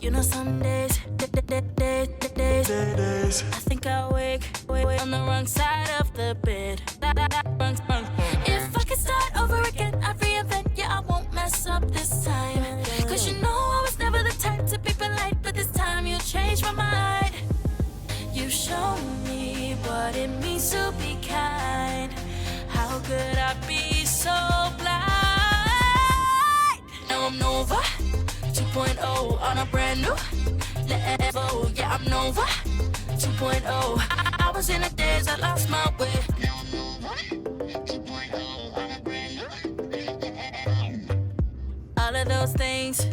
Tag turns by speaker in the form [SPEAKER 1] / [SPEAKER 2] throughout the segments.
[SPEAKER 1] You know some days, I think I wake on the wrong side of the bed. If I could start over again, I'd reinvent. Yeah, I won't mess up this time. Cause you know I was never the type to be polite, but this time you changed my mind. You showed me what it means to be kind. How could I be so blind? Now I'm Nova 2.0 on a brand new level. Yeah, I'm Nova 2.0. I was in a daze, I lost my way. All of those things,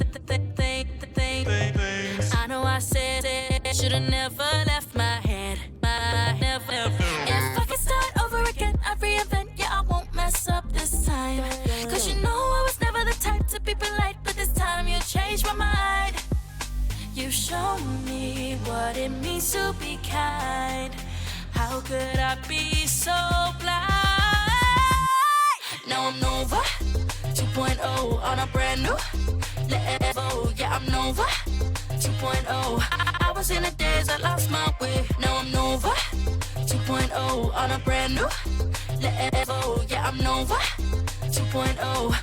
[SPEAKER 1] I know I said it, should've never left my head. If I could start over again, I'd reinvent. Yeah, I won't mess up this time. Cause you know I was never the type to be polite, but this time you changed my mind. You showed me what it means to be kind. How could I be so blind? Now I'm Nova 2.0 on a brand new level. Yeah, I'm Nova 2.0. I was in a daze, I lost my way. Now I'm Nova 2.0 on a brand new level. Yeah, I'm Nova 2.0.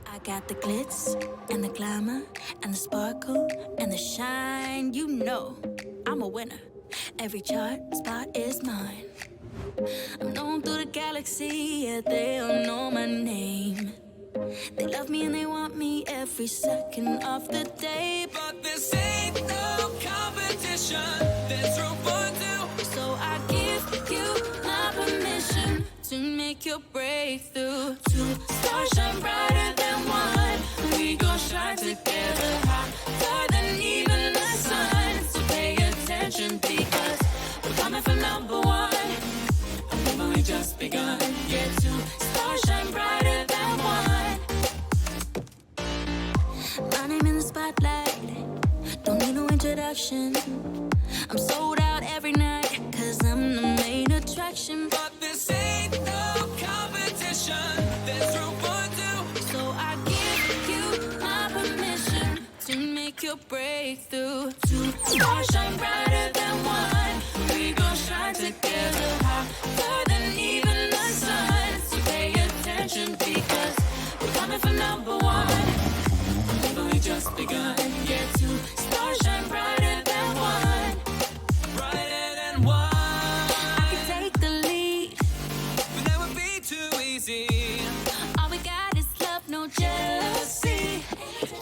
[SPEAKER 1] I got the glitz and the glamour and the sparkle and the shine. You know I'm a winner. Every chart spot is mine. I'm known through the galaxy, yeah, they all know my name. They love me and they want me every second of the day.
[SPEAKER 2] But this ain't no competition, there's room for two.
[SPEAKER 1] So I give you my permission to make your breakthrough. Two stars shine brighter than one. We gon' shine together, hotter than even the sun. So pay attention because we're coming for number one. We just begun. Yeah, two stars shine brighter than one. My name in the spotlight, don't need no introduction. I'm sold out every night, cause I'm the main attraction.
[SPEAKER 2] But this ain't no competition, there's room for two.
[SPEAKER 1] So I give you my permission to make your breakthrough. Two stars shine brighter than one. We gon' shine together, hotter than even the sun. So pay attention because we're coming for number one. We just begun. Yeah, two stars shine brighter than one.
[SPEAKER 2] Brighter than one.
[SPEAKER 1] I can take the lead,
[SPEAKER 2] But that would be too easy.
[SPEAKER 1] all we got is love, no jealousy.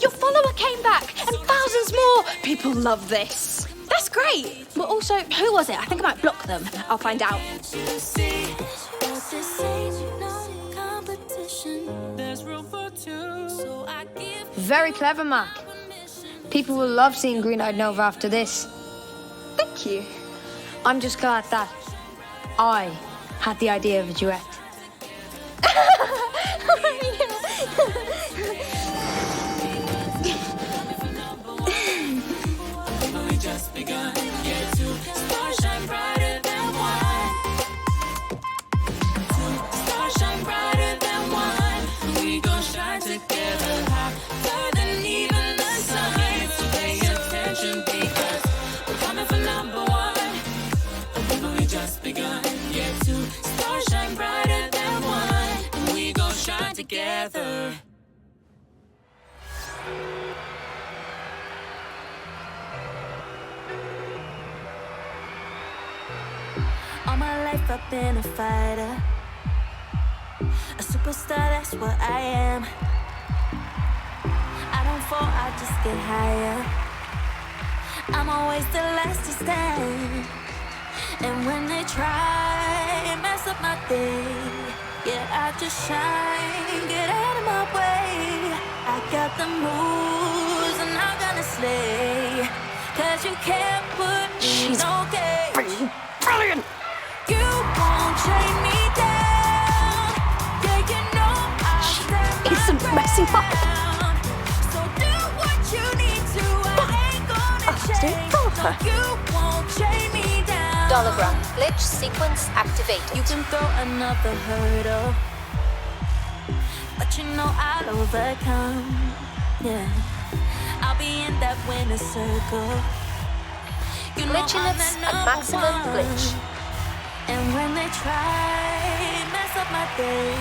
[SPEAKER 3] Your follower came back, and thousands more. People love this. That's great. But also, who was it? I think I might block them. I'll find out.
[SPEAKER 1] You see, but this ain't no competition.
[SPEAKER 2] There's room for two.
[SPEAKER 1] So I give
[SPEAKER 4] Very clever, Mark. People will love seeing Green-Eyed Nova after this.
[SPEAKER 3] Thank you.
[SPEAKER 4] I'm just glad that I had the idea of a duet.
[SPEAKER 1] we just begun. Yeah, two stars shine brighter than one. Two stars shine brighter than one. We gon' shine together, hotter than even the sun. So pay attention because we're coming for number one. We just begun. Yeah, two stars shine brighter than one. We gon' shine together. All my life I've been a fighter, a superstar, that's what I am. I don't fall, I just get higher. I'm always the last to stand. And when they try and mess up my day, yeah, I just shine, get out of my way. I got the moves and I'm gonna slay. Cause you can't put me in no cage.
[SPEAKER 4] Brilliant!
[SPEAKER 1] You won't chain me down. Yeah, you know I'll stand
[SPEAKER 4] It's
[SPEAKER 1] my
[SPEAKER 4] messing up.
[SPEAKER 1] ground. So do what you need to. I ain't gonna change. No, you won't chain me down.
[SPEAKER 5] Hologram. Glitch sequence activated.
[SPEAKER 1] You can throw another hurdle, but you know I'll overcome. Yeah. I'll be in that winner circle. You know I'm
[SPEAKER 5] Glitchiness
[SPEAKER 1] the
[SPEAKER 5] at
[SPEAKER 1] number
[SPEAKER 5] maximum
[SPEAKER 1] one.
[SPEAKER 5] glitch.
[SPEAKER 1] And when they try, mess up my day,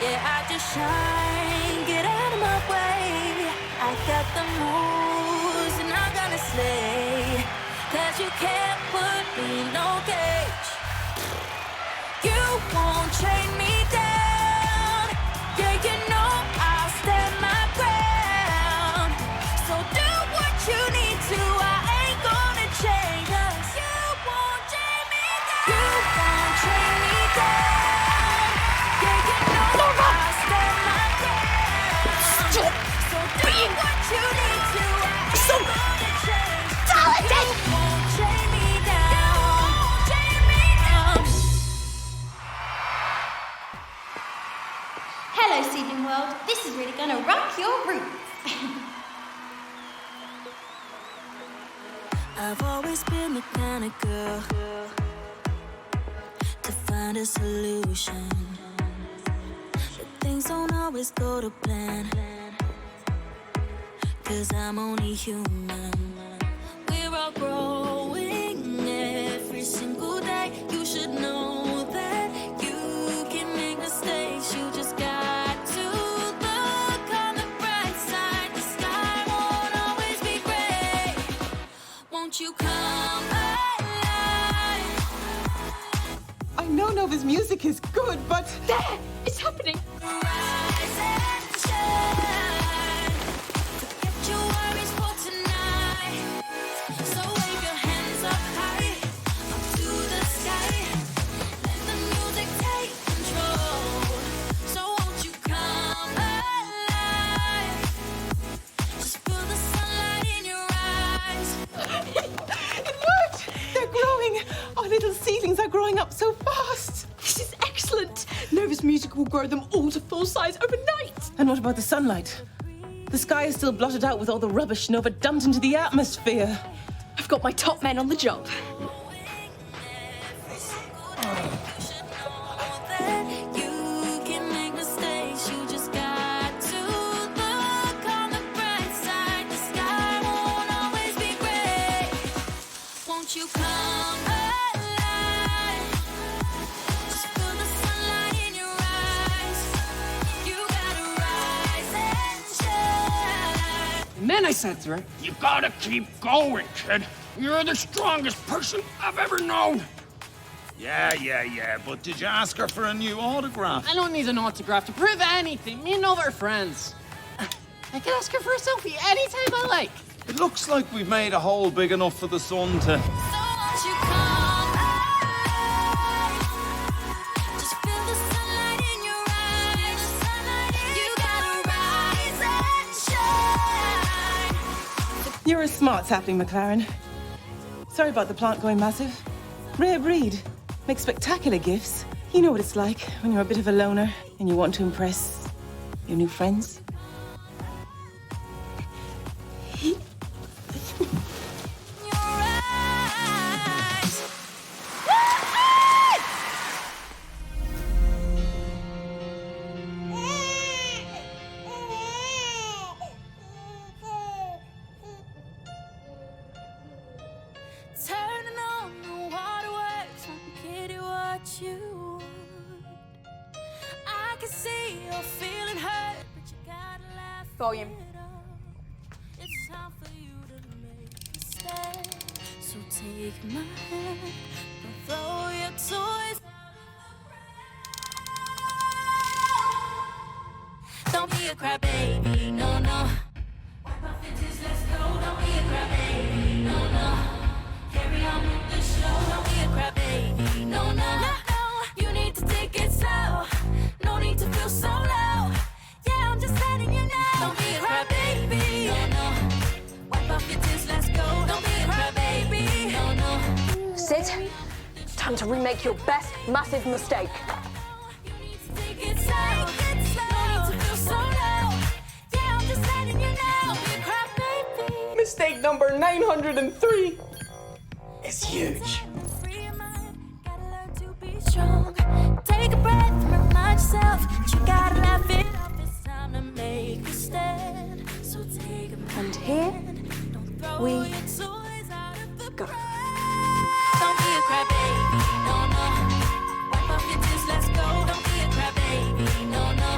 [SPEAKER 1] yeah, I just shine, get out of my way. I got the moves and I'm gonna slay, 'cause you can't put me in no cage. You won't chain me down, yeah, you know I'll stand my ground. So do what you need to, I ain't gonna change us. You won't chain me down. You won't chain me down, yeah, you know I'll stand my ground.
[SPEAKER 3] Stop
[SPEAKER 1] So do
[SPEAKER 3] being
[SPEAKER 1] what you need to, I ain't
[SPEAKER 3] so
[SPEAKER 1] gonna change.
[SPEAKER 3] talented.
[SPEAKER 1] You won't chain me down. You won't chain me down.
[SPEAKER 3] Hello, Seedling World. This is really gonna rock your roots.
[SPEAKER 1] I've always been the kind of girl to find a solution, but things don't always go to plan, 'cause I'm only human. We're all growing every single day. You should know that you can make mistakes. You just got to look on the bright side. The sky won't always be gray. Won't you come alive?
[SPEAKER 6] I know Nova's music is good, but
[SPEAKER 3] There, it's happening.
[SPEAKER 1] Rise and shine. Forget your worries for tonight. So wave your hands up high, up to the sky. Let the music take control. So won't you come alive? Just feel the sunlight in your eyes.
[SPEAKER 6] it worked! They're growing! Our little seedlings are growing up so fast!
[SPEAKER 3] This is excellent. Nova's music will grow them all to full size overnight.
[SPEAKER 6] And what about the sunlight? The sky is still blotted out with all the rubbish Nova dumped into the atmosphere.
[SPEAKER 3] I've got my top men on the job.
[SPEAKER 1] You can make mistakes, you just got to look on the bright side. The sky won't always be gray. Won't you come alive? Just feel the sunlight in your eyes. You gotta rise and shine.
[SPEAKER 7] And then I said to her, "You gotta keep going, kid. You're the strongest person I've ever known."
[SPEAKER 8] Yeah, but did you ask her for a new autograph?
[SPEAKER 7] I don't need an autograph to prove anything. Me and Nova are friends. I can ask her for a selfie anytime I like.
[SPEAKER 8] It looks like we've made a hole big enough for the sun to...
[SPEAKER 1] So won't you come alive? Just feel the sunlight in your eyes. You gotta rise and shine.
[SPEAKER 6] You're a smart sapling, McLaren. Sorry about the plant going massive. Rare breed. Make spectacular gifts. You know what it's like when you're a bit of a loner and you want to impress your new friends.
[SPEAKER 1] Your eyes. Turning on the waterworks, one kitty, what you want. I can see you're feeling hurt, but you gotta laugh.
[SPEAKER 4] Volume.
[SPEAKER 1] it off. It's time for you to make a stand. So take my hand, don't throw your toys. Don't be a crybaby, no, no. Wipe off your tears, let's go. Don't be a crybaby, no, no. Carry on with the show. Don't be a crybaby, no, no. You need to take it slow. No need to feel so low. Yeah, I'm just letting you know. Don't be a crybaby, no, no. Wipe off your tears, let's go. Don't be a crybaby, no, no.
[SPEAKER 4] Sid, time to remake your best massive mistake.
[SPEAKER 1] You need to take it slow. No need to feel so low. Yeah, I'm just letting you know. Don't be a crybaby.
[SPEAKER 7] Mistake number 903 is huge.
[SPEAKER 1] Free your mind, gotta learn to be strong. Take a breath, remind yourself that you gotta laugh it off. It's time to make a stand. So take a
[SPEAKER 4] And here we go.
[SPEAKER 1] Don't be a crybaby, no, no. Wipe off your tears, let's go. Don't be a crybaby, no, no.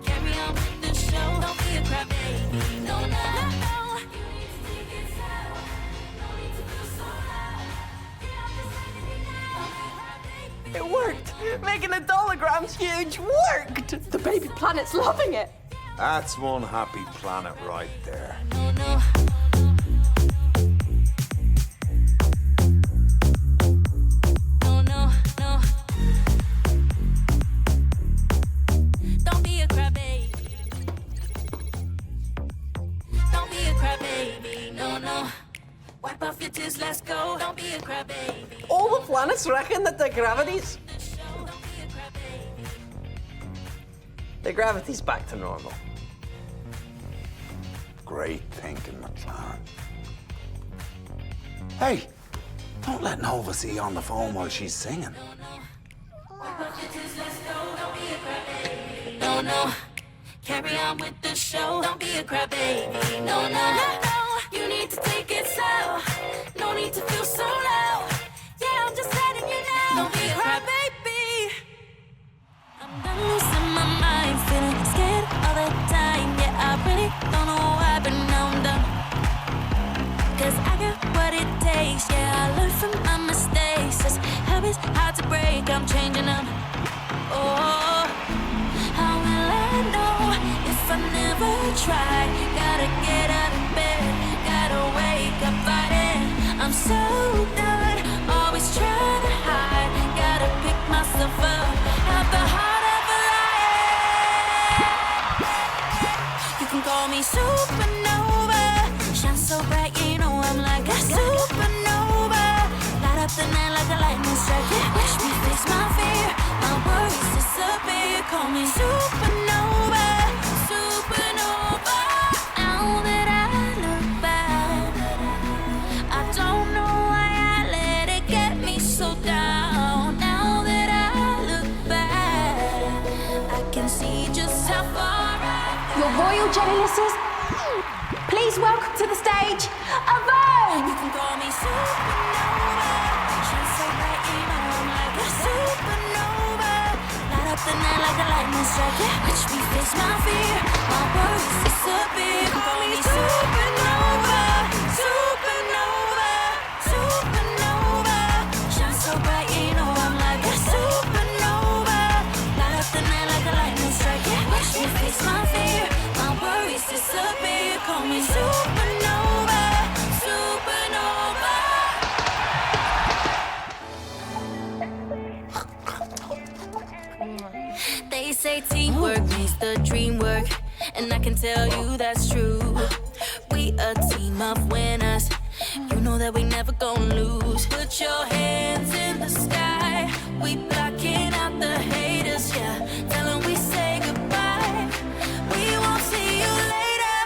[SPEAKER 1] Carry on with the show. Don't be a crybaby, no, no.
[SPEAKER 9] It worked! Making the holograms huge worked! The baby planet's loving it!
[SPEAKER 8] That's one happy planet right there.
[SPEAKER 1] No, no. No, no, no. Don't be a crybaby. Don't be a crybaby, no, no. Wipe off your tears, let's go. Don't be a crybaby.
[SPEAKER 9] All the planets reckon that the gravity's back to normal.
[SPEAKER 8] Great thinking, McLaren. Hey, don't let Nova see you on the phone while she's singing.
[SPEAKER 1] No, no. Carry on with the show. Don't be a crybaby. No, no, no. You need to take it slow. No need to feel so low. Yeah, I'm just letting you know. Don't be a crybaby. I'm done losing my mind, feeling scared all the time. Yeah, I really don't know why, but now I'm done. 'Cause I got what it takes. Yeah, I learned from my mistakes. This habit's hard to break. I'm changing them. Oh, how will I know if I never try? Gotta get out of bed, gotta wake up fighting. I'm so done, always trying to hide. Gotta pick myself up, have the heart of a lion. You can call me supernova, shine so bright, you know I'm like a supernova. Light up the night like a lightning strike. Yeah, watch me face my fear, my worries disappear. Call me supernova, supernova. Now that I look back, I don't know why I let it get me so down. Now that I look back, I can see just how far
[SPEAKER 3] Your royal geniuses, please welcome to the stage, Avon!
[SPEAKER 1] you can call me supernova. Shine so bright, you know I'm like a supernova. Light up the night like a lightning strike. Yeah, watch me face my fear, my worries disappear. Call me supernova, supernova, supernova. Shine so bright, you know I'm like a supernova. Light up the night like a lightning strike. Yeah, watch me face my fear, my worries disappear. Call me supernova, supernova. They say teamwork makes the dream work, and I can tell you that's true. We a team of winners, you know that we never gon' lose. Put your hands in the sky, we blocking out the haters, yeah. Tell them we say goodbye, we won't see you later.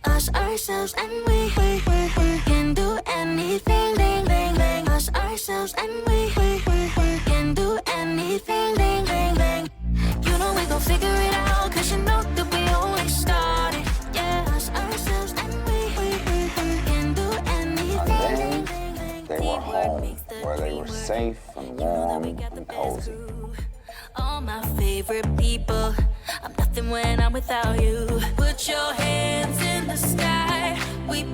[SPEAKER 1] Us, ourselves, and we can do anything, ding, ding, ding. Us, ourselves, and we can do anything, ding, ding, ding. You know we gon' figure it out, 'cause you know that we only started. Yeah, us, ourselves, and we can do anything.
[SPEAKER 10] They were home, where they were safe and warm and cozy.
[SPEAKER 1] All my favorite people, I'm nothing when I'm without you. Put your hands in the sky, we